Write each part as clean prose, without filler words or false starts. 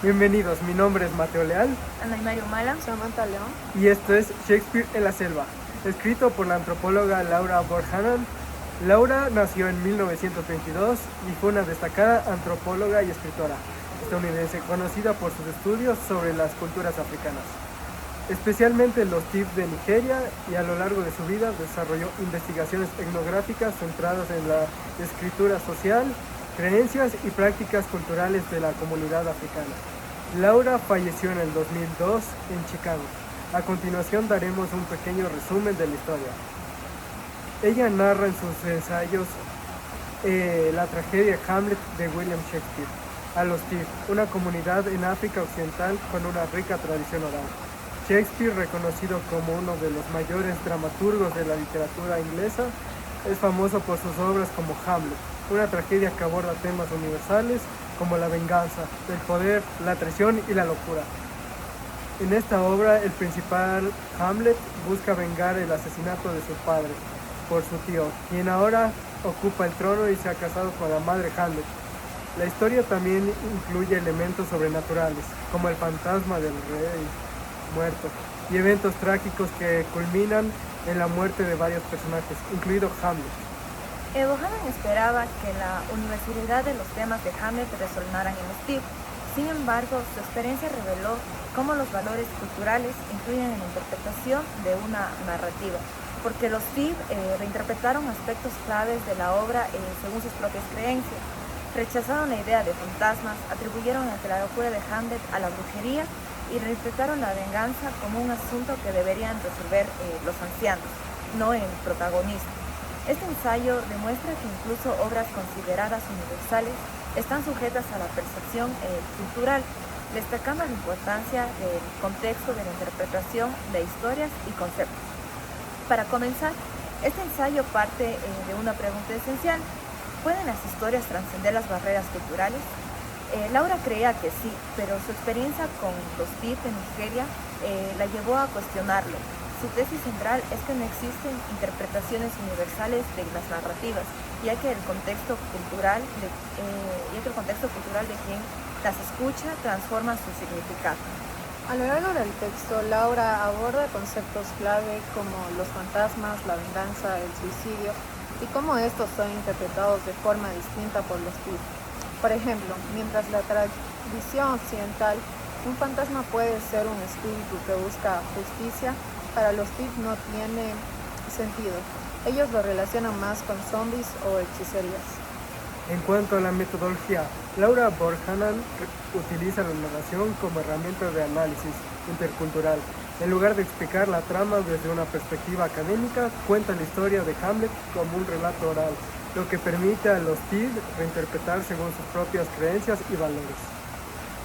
Bienvenidos, mi nombre es Mateo Leal Ana y Mario Mala, Samantha León. y esto es Shakespeare en la selva, escrito por la antropóloga Laura Borhanan. Laura nació en 1922 y fue una destacada antropóloga y escritora estadounidense conocida por sus estudios sobre las culturas africanas, especialmente los Tiv de Nigeria, y a lo largo de su vida desarrolló investigaciones etnográficas centradas en la escritura social, creencias y prácticas culturales de la comunidad africana. Laura falleció en el 2002 en Chicago. A continuación daremos un pequeño resumen de la historia. Ella narra en sus ensayos la tragedia Hamlet de William Shakespeare, a los Tiv, una comunidad en África Occidental con una rica tradición oral. Shakespeare, reconocido como uno de los mayores dramaturgos de la literatura inglesa, es famoso por sus obras como Hamlet, una tragedia que aborda temas universales como la venganza, el poder, la traición y la locura. En esta obra, el principal Hamlet busca vengar el asesinato de su padre por su tío, quien ahora ocupa el trono y se ha casado con la madre Hamlet. La historia también incluye elementos sobrenaturales, como el fantasma del rey muerto, y eventos trágicos que culminan en la muerte de varios personajes, incluido Hamlet. Bohannon esperaba que la universalidad de los temas de Hamlet resonaran en los Tiv. Sin embargo, su experiencia reveló cómo los valores culturales influyen en la interpretación de una narrativa, porque los Tiv reinterpretaron aspectos claves de la obra según sus propias creencias. Rechazaron la idea de fantasmas, atribuyeron la locura de Hamlet a la brujería y reinterpretaron la venganza como un asunto que deberían resolver los ancianos, no el protagonista. Este ensayo demuestra que incluso obras consideradas universales están sujetas a la percepción cultural, destacando la importancia del contexto de la interpretación de historias y conceptos. Para comenzar, este ensayo parte de una pregunta esencial: ¿pueden las historias trascender las barreras culturales? Laura creía que sí, pero su experiencia con los Tiv en Nigeria la llevó a cuestionarlo. Su tesis central es que no existen interpretaciones universales de las narrativas, ya que el contexto cultural de quien las escucha transforma su significado. A lo largo del texto, Laura aborda conceptos clave como los fantasmas, la venganza, el suicidio y cómo estos son interpretados de forma distinta por los Tiv. Por ejemplo, mientras la tradición occidental, un fantasma puede ser un espíritu que busca justicia, para los Tiv no tiene sentido. Ellos lo relacionan más con zombies o hechicerías. En cuanto a la metodología, Laura Borhanan utiliza la narración como herramienta de análisis intercultural. En lugar de explicar la trama desde una perspectiva académica, cuenta la historia de Hamlet como un relato oral, lo que permite a los Tiv reinterpretar según sus propias creencias y valores.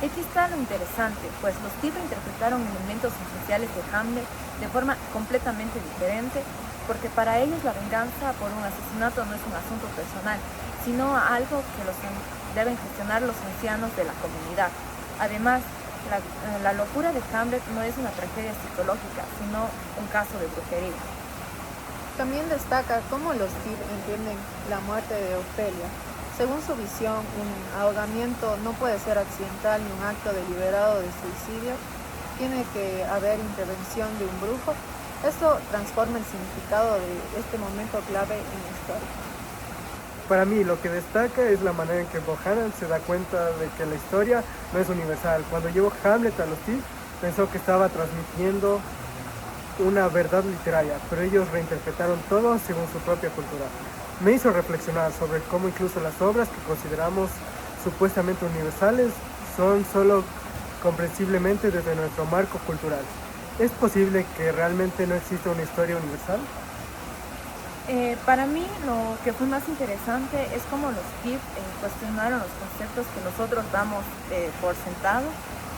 Aquí está lo interesante, pues los Tiv interpretaron elementos esenciales de Hamlet de forma completamente diferente, porque para ellos la venganza por un asesinato no es un asunto personal, sino algo que deben gestionar los ancianos de la comunidad. Además, la locura de Hamlet no es una tragedia psicológica, sino un caso de brujería. También destaca cómo los Tiv entienden la muerte de Ofelia. Según su visión, un ahogamiento no puede ser accidental ni un acto deliberado de suicidio. Tiene que haber intervención de un brujo. Esto transforma el significado de este momento clave en la historia. Para mí, lo que destaca es la manera en que Bohannan se da cuenta de que la historia no es universal. Cuando llevó Hamlet a los Tiv, pensó que estaba transmitiendo una verdad literaria, pero ellos reinterpretaron todo según su propia cultura. Me hizo reflexionar sobre cómo incluso las obras que consideramos supuestamente universales son solo comprensiblemente desde nuestro marco cultural. ¿Es posible que realmente no exista una historia universal? Para mí lo que fue más interesante es cómo los Tiv cuestionaron los conceptos que nosotros damos por sentado,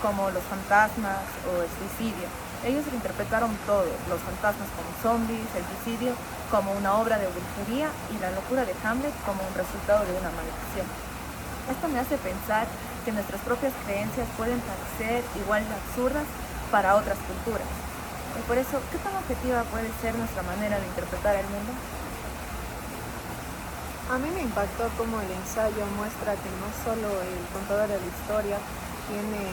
como los fantasmas o el suicidio. Ellos reinterpretaron todo, los fantasmas como zombies, el suicidio como una obra de brujería y la locura de Hamlet como un resultado de una maldición. Esto me hace pensar que nuestras propias creencias pueden parecer igual de absurdas para otras culturas. Y por eso, ¿qué tan objetiva puede ser nuestra manera de interpretar el mundo? A mí me impactó cómo el ensayo muestra que no solo el contador de la historia, tiene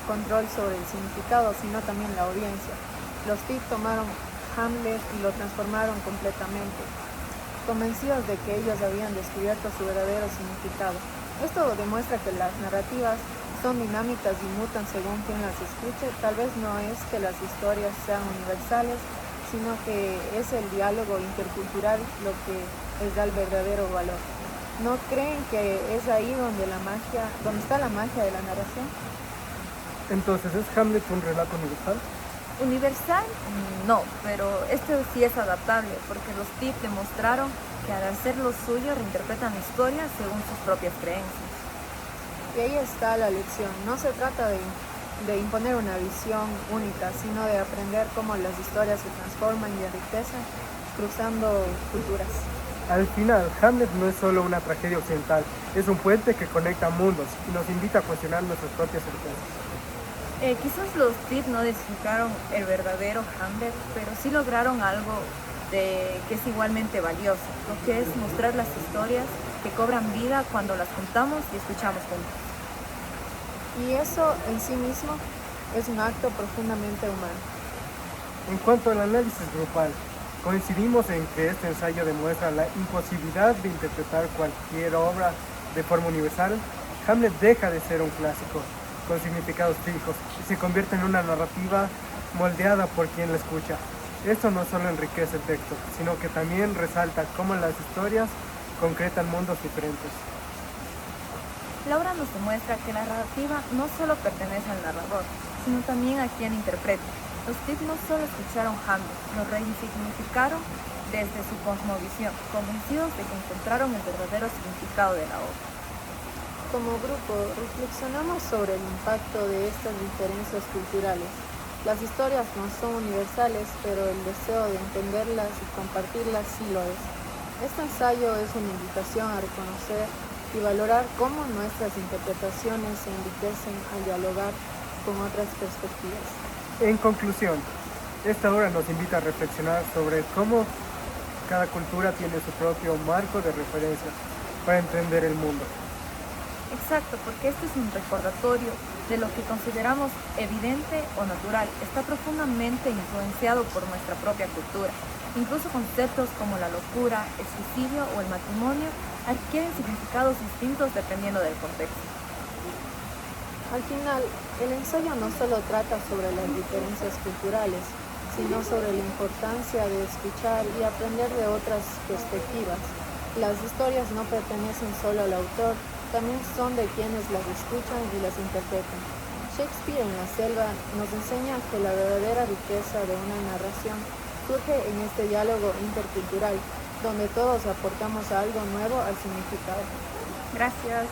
control sobre el significado, sino también la audiencia. Los TIC tomaron Hamlet y lo transformaron completamente, convencidos de que ellos habían descubierto su verdadero significado. Esto demuestra que las narrativas son dinámicas y mutan según quien las escuche. Tal vez no es que las historias sean universales, sino que es el diálogo intercultural lo que les da el verdadero valor. ¿No creen que es ahí donde está la magia de la narración? Entonces, ¿es Hamlet un relato universal? Universal, no, pero este sí es adaptable, porque los TIC demostraron que al hacer lo suyo reinterpretan la historia según sus propias creencias. Y ahí está la lección. No se trata de imponer una visión única, sino de aprender cómo las historias se transforman y enriquecen cruzando culturas. Al final, Hamlet no es solo una tragedia occidental, es un puente que conecta mundos y nos invita a cuestionar nuestras propias certezas. Quizás los TIC no descifraron el verdadero Hamlet, pero sí lograron algo que es igualmente valioso, lo que es mostrar las historias que cobran vida cuando las contamos y escuchamos juntos. Y eso en sí mismo es un acto profundamente humano. En cuanto al análisis grupal, coincidimos en que este ensayo demuestra la imposibilidad de interpretar cualquier obra de forma universal. Hamlet deja de ser un clásico con significados fijos y se convierte en una narrativa moldeada por quien la escucha. Esto no solo enriquece el texto, sino que también resalta cómo las historias concretan mundos diferentes. La obra nos demuestra que la narrativa no solo pertenece al narrador, sino también a quien interpreta. Los TIC no solo escucharon Hamlet, lo resignificaron desde su cosmovisión, convencidos de que encontraron el verdadero significado de la obra. Como grupo, reflexionamos sobre el impacto de estas diferencias culturales. Las historias no son universales, pero el deseo de entenderlas y compartirlas sí lo es. Este ensayo es una invitación a reconocer y valorar cómo nuestras interpretaciones se enriquecen al dialogar con otras perspectivas. En conclusión, esta obra nos invita a reflexionar sobre cómo cada cultura tiene su propio marco de referencia para entender el mundo. Exacto, porque este es un recordatorio de lo que consideramos evidente o natural. Está profundamente influenciado por nuestra propia cultura. Incluso conceptos como la locura, el suicidio o el matrimonio adquieren significados distintos dependiendo del contexto. Al final, el ensayo no solo trata sobre las diferencias culturales, sino sobre la importancia de escuchar y aprender de otras perspectivas. Las historias no pertenecen solo al autor, también son de quienes las escuchan y las interpretan. Shakespeare en La Selva nos enseña que la verdadera riqueza de una narración surge en este diálogo intercultural, donde todos aportamos algo nuevo al significado. Gracias.